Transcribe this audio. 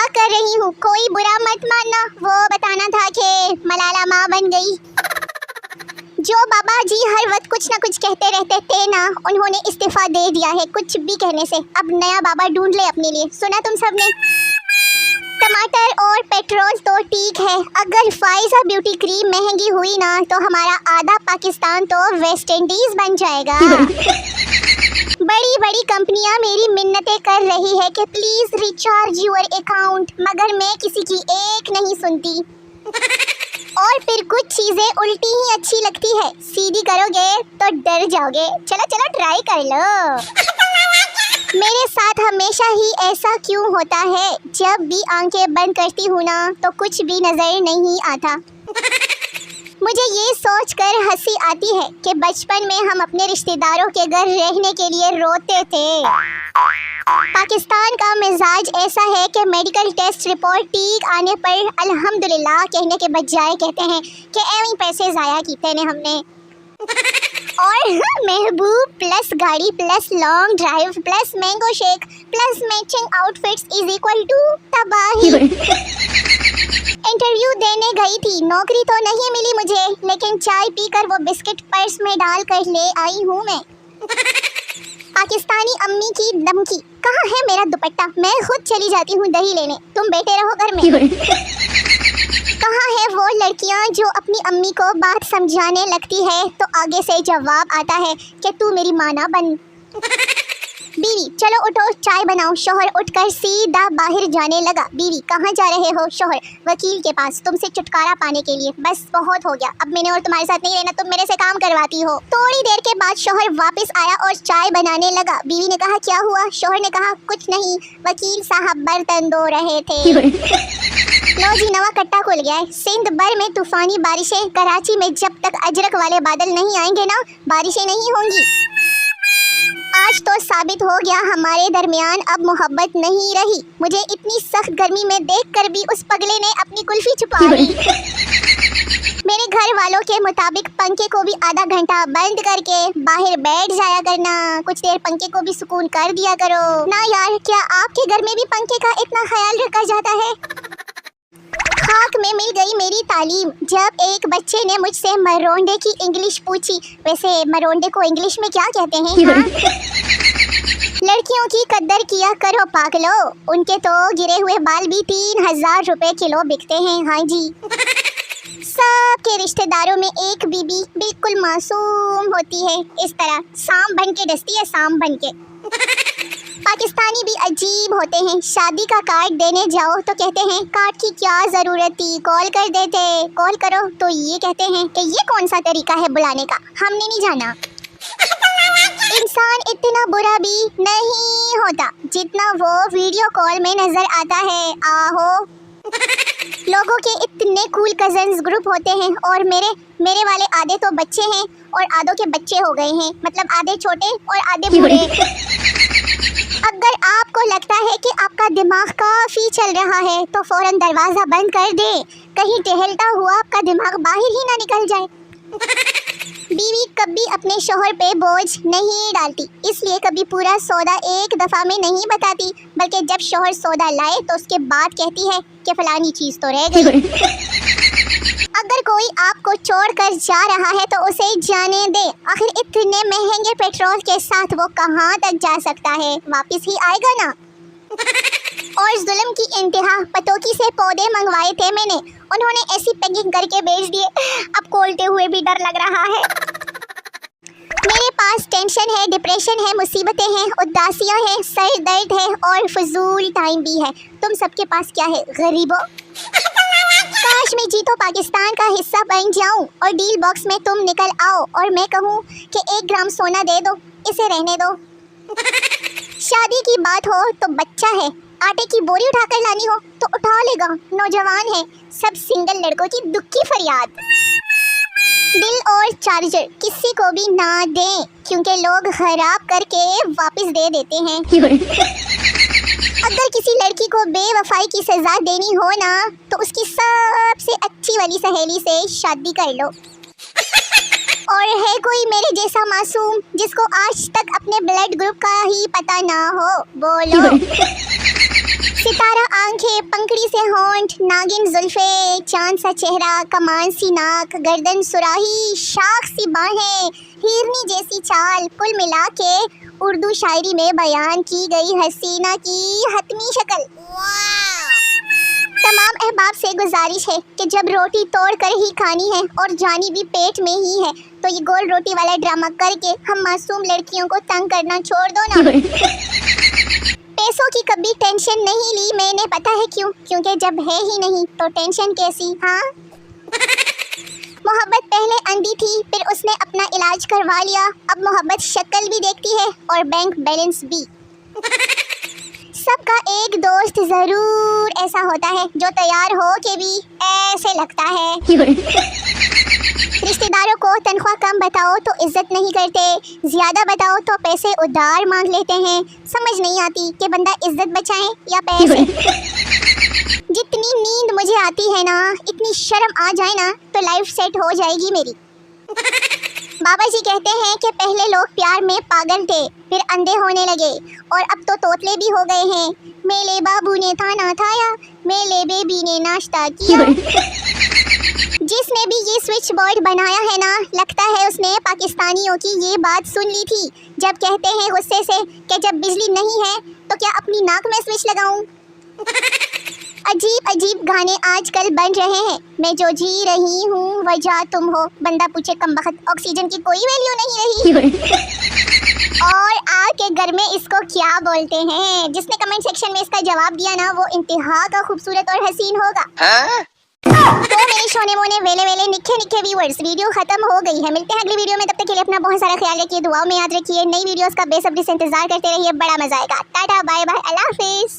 मजाक कर रही हूँ, कोई बुरा मत मानना। वो बताना था कि मलाला माँ बन गई। जो बाबा जी हर वक्त कुछ ना कुछ कहते रहते थे ना, उन्होंने इस्तीफा दे दिया है कुछ भी कहने से। अब नया बाबा ढूंढ ले अपने लिए। सुना तुम सबने? टमाटर और पेट्रोल तो ठीक है, अगर फाइजा ब्यूटी क्रीम महंगी हुई ना तो हमारा आधा पाकिस्तान तो वेस्ट इंडीज बन जाएगा। बड़ी बड़ी कंपनियां मेरी मिन्नतें कर रही है कि प्लीज रिचार्ज योर अकाउंट, मगर मैं किसी की एक नहीं सुनती। और फिर कुछ चीजें उल्टी ही अच्छी लगती है, सीधी करोगे तो डर जाओगे। चलो चलो ट्राई कर लो। मेरे साथ हमेशा ही ऐसा क्यों होता है, जब भी आंखें बंद करती हूँ ना तो कुछ भी नजर नहीं आता। मुझे ये सोचकर हंसी आती है कि बचपन में हम अपने रिश्तेदारों के घर रहने के लिए रोते थे। पाकिस्तान का मिजाज ऐसा है कि मेडिकल टेस्ट रिपोर्ट ठीक आने पर अल्हम्दुलिल्लाह कहने के बजाय कहते हैं कि एवं पैसे ज़ाया कीते ने हमने। और महबूब प्लस गाड़ी plus long drive plus mango shake plus matching outfits is equal to तबाही। इंटरव्यू देने गई थी, नौकरी तो नहीं मिली मुझे, लेकिन चाय पीकर वो बिस्किट पर्स में डाल कर ले आई हूँ मैं। पाकिस्तानी अम्मी की धमकी, कहाँ है मेरा दुपट्टा, मैं खुद चली जाती हूँ दही लेने, तुम बैठे रहो घर में। कहाँ है वो लड़कियाँ जो अपनी अम्मी को बात समझाने लगती है तो आगे से जवाब आता है कि तू मेरी माँ ना बन। बीवी, चलो उठो चाय बनाओ। शौहर उठकर सीधा बाहर जाने लगा। बीवी, कहाँ जा रहे हो? शौहर, वकील के पास, तुमसे छुटकारा पाने के लिए। बस बहुत हो गया, अब मैंने और तुम्हारे साथ नहीं रहना, तुम मेरे से काम करवाती हो। थोड़ी देर के बाद शौहर वापस आया और चाय बनाने लगा। बीवी ने कहा क्या हुआ? शौहर ने कहा कुछ नहीं, वकील साहब बर्तन धो रहे थे। लो जी, नवा कट्टा खुल गया है। सिंध भर में तूफानी बारिशें, कराची में जब तक अजरक वाले बादल नहीं आएंगे ना बारिशें नहीं होंगी। आज तो साबित हो गया हमारे दरमियान अब मोहब्बत नहीं रही। मुझे इतनी सख्त गर्मी में देखकर भी उस पगले ने अपनी कुल्फी छुपा ली। मेरे घर वालों के मुताबिक पंखे को भी आधा घंटा बंद करके बाहर बैठ जाया करना, कुछ देर पंखे को भी सुकून कर दिया करो ना यार। क्या आपके घर में भी पंखे का इतना ख्याल रखा जाता है? खाक में मिल गई मेरी तालीम जब एक बच्चे ने मुझसे मरोंडे की इंग्लिश पूछी। वैसे मरोंडे को इंग्लिश में क्या कहते हैं? हाँ? लड़कियों की कद्र किया करो पागलो, उनके तो गिरे हुए बाल भी 3000 रुपए किलो बिकते हैं। हाँ जी। सबके रिश्तेदारों में एक बीबी बिल्कुल मासूम होती है, इस तरह सांप बन के डसती है, सांप बन के। पाकिस्तानी भी अजीब होते हैं, शादी का कार्ड देने जाओ तो कहते हैं कार्ड की क्या ज़रूरत थी, कॉल कर देते। कॉल करो तो ये कहते हैं कि ये कौन सा तरीका है बुलाने का, हमने नहीं जाना। इंसान इतना बुरा भी नहीं होता जितना वो वीडियो कॉल में नज़र आता है। आहो, लोगों के इतने कूल कजन्स ग्रुप होते हैं और मेरे वाले आधे तो बच्चे हैं और आधों के बच्चे हो गए हैं, मतलब आधे छोटे और आधे बूढ़े। अगर आपको लगता है कि आपका दिमाग काफ़ी चल रहा है तो फौरन दरवाज़ा बंद कर दे, कहीं टहलता हुआ आपका दिमाग बाहर ही ना निकल जाए। बीवी कभी अपने शौहर पे बोझ नहीं डालती, इसलिए कभी पूरा सौदा एक दफ़ा में नहीं बताती, बल्कि जब शौहर सौदा लाए तो उसके बाद कहती है कि फलानी चीज़ तो रह गई। अगर कोई आपको छोड़ कर जा रहा है तो उसे जाने दे, आखिर इतने महंगे पेट्रोल के साथ वो कहाँ तक जा सकता है, वापस ही आएगा ना। और जुल्म की इंतहा, पतोकी से पौधे मंगवाए थे मैंने, उन्होंने ऐसी पैकिंग करके भेज दिए, अब खोलते हुए भी डर लग रहा है। मेरे पास टेंशन है, डिप्रेशन है, मुसीबतें हैं, उदासियाँ हैं, सर दर्द है और फजूल टाइम भी है। तुम सबके पास क्या है गरीबों? काश मैं जीतो पाकिस्तान का हिस्सा बन जाऊं और डील बॉक्स में तुम निकल आओ और मैं कहूं कि 1 ग्राम सोना दे दो, इसे रहने दो। शादी की बात हो तो बच्चा है, आटे की बोरी उठाकर लानी हो तो उठा लेगा, नौजवान है। सब सिंगल लड़कों की दुख की फरियाद। दिल और चार्जर किसी को भी ना दें, क्योंकि लोग खराब करके वापस दे देते हैं। अगर किसी लड़की को बेवफाई की सजा देनी हो ना तो उसकी सबसे अच्छी वाली सहेली से शादी कर लो। और है कोई मेरे जैसा मासूम जिसको आज तक अपने ब्लड ग्रुप का ही पता ना हो? बोलो। सितारा आंखें, पंखड़ी से होंठ, नागिन जुल्फे, चांद सा चेहरा, कमान सी नाक, गर्दन सुराही, शाख सी बाहें, हिरनी जैसी चाल, कुल मिला के उर्दू शायरी में बयान की गई हसीना की हतमी शक्ल। तमाम अहबाब से गुजारिश है कि जब रोटी तोड़ कर ही खानी है और जानी भी पेट में ही है तो ये गोल रोटी वाला ड्रामा करके हम मासूम लड़कियों को तंग करना छोड़ दो ना। पैसों की कभी टेंशन नहीं ली मैंने, पता है क्यों? क्योंकि जब है ही नहीं तो टेंशन कैसी। हाँ मोहब्बत पहले अंधी थी, फिर उसने अपना इलाज करवा लिया, अब मोहब्बत शक्ल भी देखती है और बैंक बैलेंस भी। सबका एक दोस्त जरूर ऐसा होता है जो तैयार हो के भी ऐसे लगता है। रिश्तेदारों को तनख्वाह कम बताओ तो इज्जत नहीं करते, ज्यादा बताओ तो पैसे उधार मांग लेते हैं। समझ नहीं आती कि बंदा इज्जत बचाए या पैसे। जितनी नींद मुझे आती है ना, इतनी शर्म आ जाए ना तो लाइफ सेट हो जाएगी मेरी। बाबा जी कहते हैं कि पहले लोग प्यार में पागल थे, फिर अंधे होने लगे और अब तो तोतले भी हो गए हैं। मेले बाबू ने थाना थाया, मेले बेबी ने नाश्ता किया। जिसने भी ये स्विच बोर्ड बनाया है ना, लगता है उसने पाकिस्तानियों की ये बात सुन ली थी जब कहते हैं गुस्से से कि जब बिजली नहीं है तो क्या अपनी नाक में स्विच लगाऊं। अजीब अजीब गाने आजकल बन रहे हैं। मैं जो जी रही हूँ वजह तुम हो, बंदा पूछे कमबख्त ऑक्सीजन की कोई वैल्यू नहीं रही। और आग के घर में इसको क्या बोलते हैं? जिसने कमेंट सेक्शन में इसका जवाब दिया ना वो इंतहा का खूबसूरत और हसीन होगा। तो मेरे सोने मोने वेले वेले निखे निखे व्यूअर्स, वीडियो खत्म हो गई है। मिलते हैं अगली वीडियो में, तब तक के लिए अपना बहुत सारा ख्याल रखिए, दुआओं में याद रखिए। नई वीडियोस का बेसब्री से इंतजार करते रहिए, बड़ा मजा आएगा। टाटा बाय बाय, अल्लाह हाफिज।